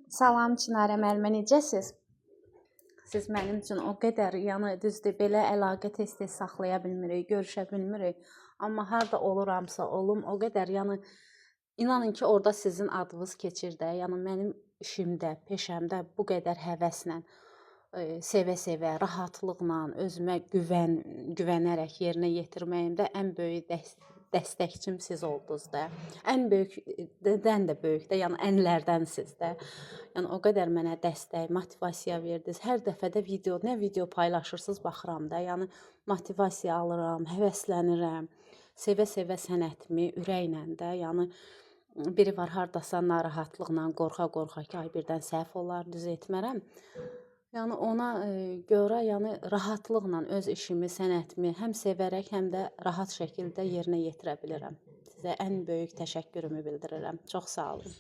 Salam Çinarə müəllimə, necəsiz? Siz mənim üçün o qədər, yəni düzdür, belə əlaqə tez-tez saxlaya bilmirik, görüşə bilmirik. Amma harda oluramsa olum, o qədər, yəni inanın ki, orada sizin adınız keçir də. Yəni mənim işimdə, peşəmdə bu qədər həvəslə, sevə-sevə, rahatlıqla, özümə güvənərək yerinə yetirməyimdə ən böyük dəstəkçim siz oldunuz da. Ən böyükdən də böyük də, yəni ənlərdənsiz də. Yəni o qədər mənə dəstək, motivasiya verdiniz. Hər dəfə də nə video paylaşırsınız, baxıram da. Yəni motivasiya alıram, həvəslənirəm. Sevə-sevə sənətimi ürəklə də, yəni biri var hardasa narahatlıqla, qorxa-qorxa ki, ay birdən səhv olar, düz etmərəm. Yəni ona görə, yəni rahatlıqla öz işimi, sənətimi həm sevərək, həm də rahat şəkildə yerinə yetirə bilirəm. Sizə ən böyük təşəkkürümü bildirirəm. Çox sağ olun.